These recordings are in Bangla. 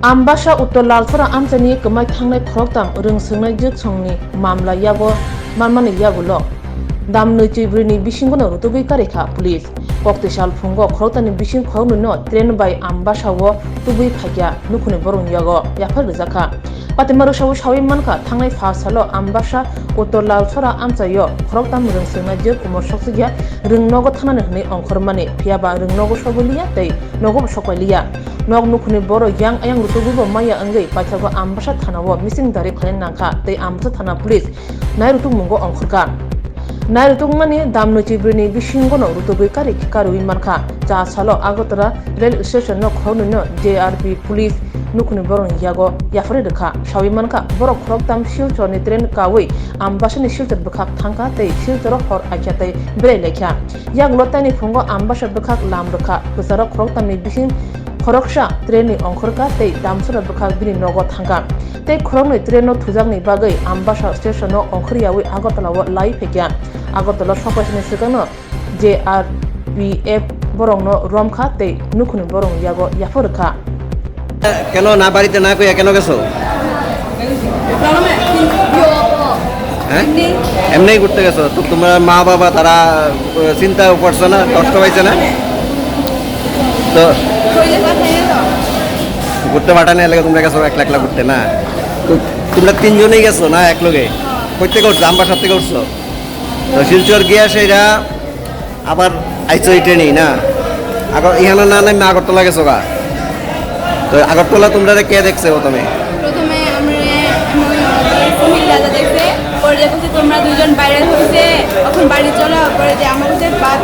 Ambasha Uttar Lalfora Amtani Kamai Tangnai Kroktam Rung Sungai Juksongni Mamla Yago Mamani Yagulo Dam Nuchi Brini Bishingono Rutubi Karika Police Koktishal Fungo Krotani Bishin Kono trained by Ambasha Wo Tubi Pagya Nukuni Borun Yago Yapar Zaka Patimaru Shawi Manka Tangnai Fasalo Ambasha Uttar Lalfora Amtayo Kroktam Rung Sungai Juk Umoshokia Ring Nogo Tanani on Kormani Piaba Ring Nogo Shogulia Day Nogo Shokolia Nog Nukuni Boro Yang Ayang Rutubu Maya Angai Patago Ambasha Tanawa missing Dari Kalen Nanka they Ambasha Tana Police Nairutu Mungo on Kurka Nairutu Mani Damnuchi Brini Bishingono Rutubu Kari Kikaru Manka Ja Salo Agotara Rail Station no Kono JRP Police Nukuni Boron Yago Yafredaka Shawimanka Boro Kroktam Shiltor Nitren Kawi Ambasha Shilter Bakak Tanka they Shilter Hor Akate Breleka Yang Lotani Fungo Ambasha Bakak Lambraka Kusara Kroktam Bishin Koroksha training on Korka te Damsura Bakak Bini Nogo Tanka te Koroni Treno Tuzangni Bagai Ambasha Station no on Korea we Agotala Lai Pegan Agotala Shokoshni Sigano JRPF Borongno Romka te Nukuni Borong Yago Yaforka Keno na barite na kuya keno geso এমনি ঘুরতে গেছো তো তোমার মা বাবা তারা চিন্তা করছে না কষ্ট পাইছে না তো ঘুরতে পাঠানো এলাকা তোমরা গেছো একলা একলা ঘুরতে না তো তোমরা তিনজনেই গেছো না এক লগে কইতে করছো আম্বার সাথে করছো তো শিলচর গিয়া সেটা আবার আইছো এই ট্রেনেই না আগর ইহানো না নামে আগরতলা গেছো গা তো আগরতলা তোমরা কে দেখছে প্রথমে আমরা দেখছে পরে দেখছি তোমরা দুজন বাইরে হইছে এখন বাড়ি চলো পরে যে আমার কাছে বাদ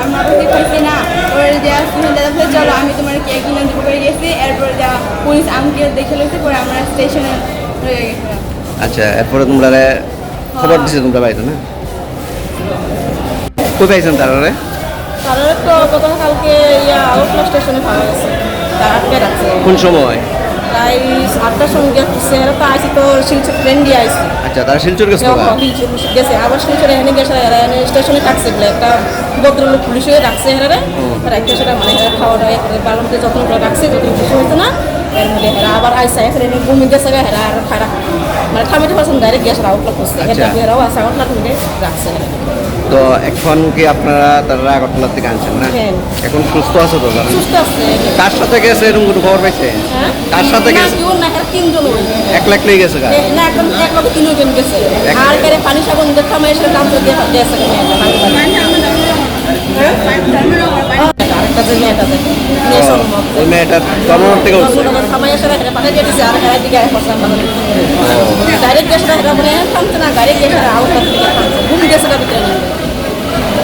আমরা কাছে কইছি না পরে যে সুনীল দাদা চলো আমি তোমার কেক কিনে দিব করে গেছি এরপর যা পুলিশ আমাকে দেখে লইছে পরে আমরা স্টেশনে রয়ে গেছি আচ্ছা এরপরে তোমরা খবর দিছে তোমরা বাইরে না কই পাইছেন তারারে তো গতকালকে আলোচনা স্টেশনে পাওয়া গেছে তার আটকে রাখছে কোন সময় তাই 8টার সময় গেছে এরা তো আসি তো শিলচর ট্রেন দিয়ে আইছে আচ্ছা তারা শিলচর গেছে গেছে আবার শিলচরে এনে গেছে স্টেশনে থাকছে একটা ভদ্রলোক পুলিশে রাখছে এরা রাখতে সেটা মানে খাওয়া দাওয়া করে বালমকে যত্ন করে রাখছে যত্ন কিছু হয়েছে না এর মধ্যে এরা আবার আইসা এখানে ঘুমিয়ে গেছে এরা আর খারাপ মানে থামিতে পারছেন ডাইরেক্ট গ্যাস আউটলাক করছে এরাও আসা আউটলাক করে রাখছে তো এখন কি আপনারা তারা আগরতলা থেকে আনছেন না এখন সুস্থ আছে তো সুস্থ আছে কার সাথে গেছে এরকম কোনো খবর পাইছে কার সাথে গেছে না তিনজন এক লাখ লই গেছে না একদম এক লোক তিনজন গেছে আর এর পানি সাবন দেখা মাই এসে কাম করে দিয়েছে আরেকটা যে মেয়েটা ওই মেয়েটা তরমর থেকে উঠছে খামাই এসে পানি দিয়ে দিয়েছে আর এর দিকে পছন্দ ডাইরেক্ট গেছে মানে থামছে না ডাইরেক্ট গেছে আউটলাক থেকে ঘুম গেছে না ভিতরে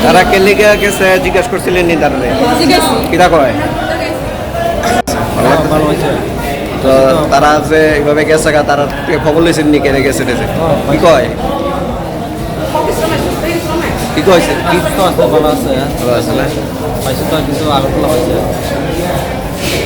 তারা কে লিগে গেছে জিজ্ঞেস করছিলেন নি তারা কিটা কয় ভালো হয়েছে তো তারা যে এইভাবে গেছে তারা খবর লইছেন নি কেন গেছে কি কয় কি কইছে কি তো আছে ভালো আছে ভালো আছে না পয়সা তো কিছু আগরতলা হয়েছে